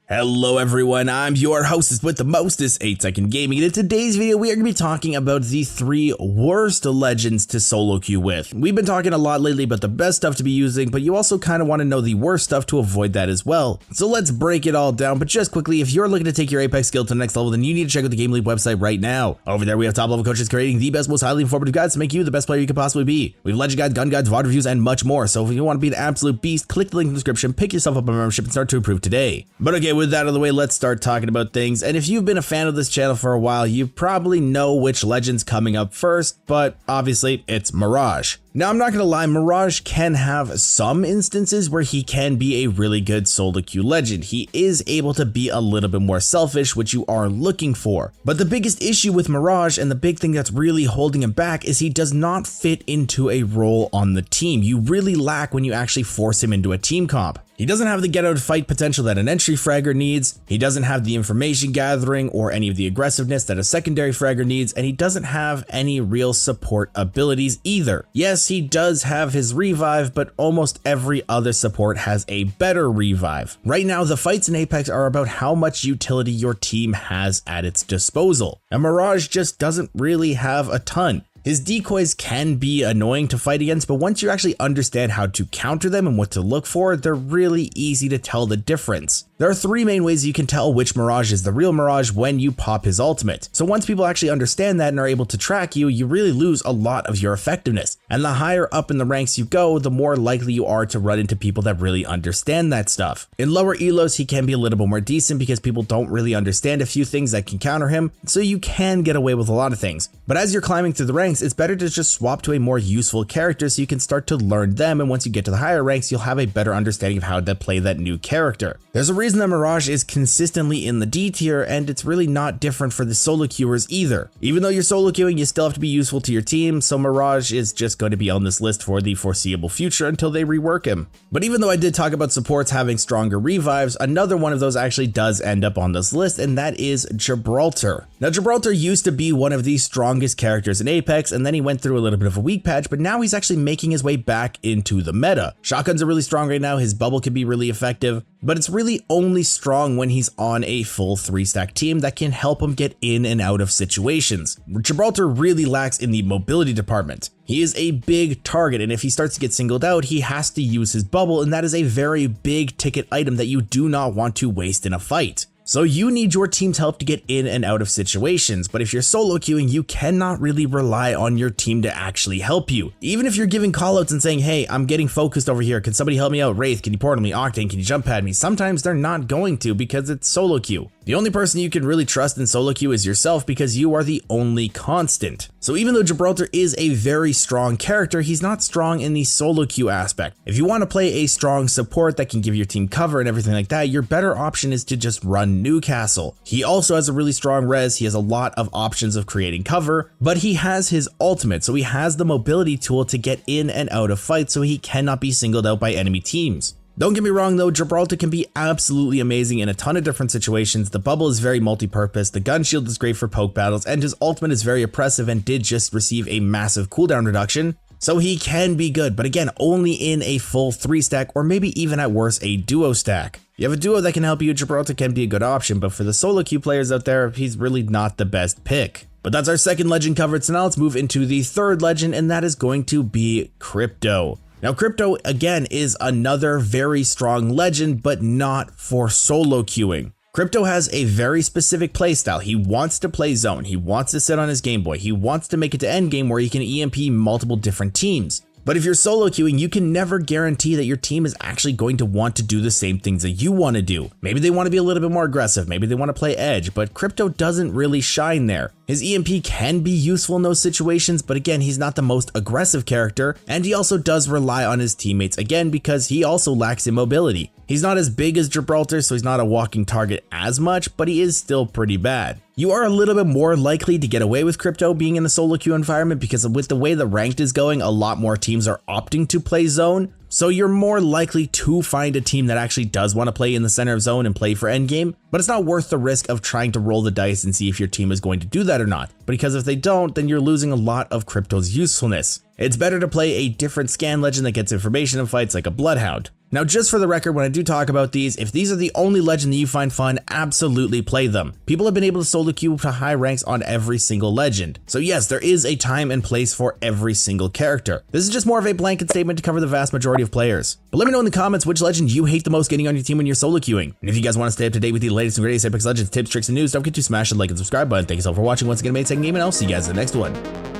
Hello everyone, I'm your hostess with the mostest, 8Second Gaming, and in today's video we are going to be talking about the 3 worst legends to solo queue with. We've been talking a lot lately about the best stuff to be using, but you also kind of want to know the worst stuff to avoid that as well. So let's break it all down, but just quickly, if you're looking to take your Apex skill to the next level, then you need to check out the Game Leap website right now. Over there we have top level coaches creating the best, most highly informative guides to make you the best player you could possibly be. We have legend guides, gun guides, VOD reviews, and much more, so if you want to be an absolute beast, click the link in the description, pick yourself up a membership, and start to improve today. But okay, with that out of the way, let's start talking about things. And if you've been a fan of this channel for a while, you probably know which legend's coming up first, but obviously it's Mirage. Now, I'm not gonna lie, Mirage can have some instances where he can be a really good solo queue legend. He is able to be a little bit more selfish, which you are looking for. But the biggest issue with Mirage, and the big thing that's really holding him back, is he does not fit into a role on the team. You really lack when you actually force him into a team comp. He doesn't have the get out fight potential that an entry fragger needs, he doesn't have the information gathering or any of the aggressiveness that a secondary fragger needs, and he doesn't have any real support abilities either. Yes, he does have his revive, but almost every other support has a better revive. Right now, the fights in Apex are about how much utility your team has at its disposal, and Mirage just doesn't really have a ton. His decoys can be annoying to fight against, but once you actually understand how to counter them and what to look for, they're really easy to tell the difference. There are 3 main ways you can tell which Mirage is the real Mirage when you pop his ultimate. So once people actually understand that and are able to track you, you really lose a lot of your effectiveness. And the higher up in the ranks you go, the more likely you are to run into people that really understand that stuff. In lower elos, he can be a little bit more decent because people don't really understand a few things that can counter him, so you can get away with a lot of things. But as you're climbing through the ranks, it's better to just swap to a more useful character so you can start to learn them, and once you get to the higher ranks, you'll have a better understanding of how to play that new character. There's a reason that Mirage is consistently in the D tier, and it's really not different for the solo queuers either. Even though you're solo queuing, you still have to be useful to your team, so Mirage is just going to be on this list for the foreseeable future until they rework him. But even though I did talk about supports having stronger revives, another one of those actually does end up on this list, and that is Gibraltar. Now, Gibraltar used to be one of the strongest characters in Apex, and then he went through a little bit of a weak patch, but now he's actually making his way back into the meta. Shotguns are really strong right now, his bubble can be really effective, but it's really only strong when he's on a full 3-stack team that can help him get in and out of situations. Gibraltar really lacks in the mobility department. He is a big target, and if he starts to get singled out, he has to use his bubble, and that is a very big ticket item that you do not want to waste in a fight. So you need your team's help to get in and out of situations, but if you're solo queuing, you cannot really rely on your team to actually help you. Even if you're giving callouts and saying, hey, I'm getting focused over here, can somebody help me out? Wraith, can you portal me? Octane, can you jump pad me? Sometimes they're not going to because it's solo queue. The only person you can really trust in solo queue is yourself because you are the only constant. So even though Gibraltar is a very strong character, he's not strong in the solo queue aspect. If you want to play a strong support that can give your team cover and everything like that, your better option is to just run Newcastle. He also has a really strong res, he has a lot of options of creating cover, but he has his ultimate, so he has the mobility tool to get in and out of fights so he cannot be singled out by enemy teams. Don't get me wrong though, Gibraltar can be absolutely amazing in a ton of different situations. The bubble is very multi-purpose, the gun shield is great for poke battles, and his ultimate is very oppressive and did just receive a massive cooldown reduction. So he can be good, but again, only in a full 3-stack or maybe even at worst a duo stack. You have a duo that can help you, Gibraltar can be a good option, but for the solo queue players out there, he's really not the best pick. But that's our second legend covered, so now let's move into the third legend, and that is going to be Crypto. Now, Crypto, again, is another very strong legend, but not for solo queuing. Crypto has a very specific playstyle. He wants to play zone, he wants to sit on his Game Boy, he wants to make it to endgame where he can EMP multiple different teams. But if you're solo queuing, you can never guarantee that your team is actually going to want to do the same things that you want to do. Maybe they want to be a little bit more aggressive, maybe they want to play edge, but Crypto doesn't really shine there. His EMP can be useful in those situations, but again, he's not the most aggressive character, and he also does rely on his teammates again because he also lacks in mobility. He's not as big as Gibraltar, so he's not a walking target as much, but he is still pretty bad. You are a little bit more likely to get away with Crypto being in a solo queue environment because with the way the ranked is going, a lot more teams are opting to play zone. So you're more likely to find a team that actually does want to play in the center of zone and play for endgame, but it's not worth the risk of trying to roll the dice and see if your team is going to do that or not. Because if they don't, then you're losing a lot of Crypto's usefulness. It's better to play a different scan legend that gets information in fights like a Bloodhound. Now, just for the record, when I do talk about these, if these are the only legend that you find fun, absolutely play them. People have been able to solo queue to high ranks on every single legend. So yes, there is a time and place for every single character. This is just more of a blanket statement to cover the vast majority of players. But let me know in the comments which legend you hate the most getting on your team when you're solo queuing. And if you guys want to stay up to date with the latest and greatest Apex Legends tips, tricks, and news, don't forget to smash the like and subscribe button. Thank you so much for watching once again, mates. Gaming, and I'll see you guys in the next one.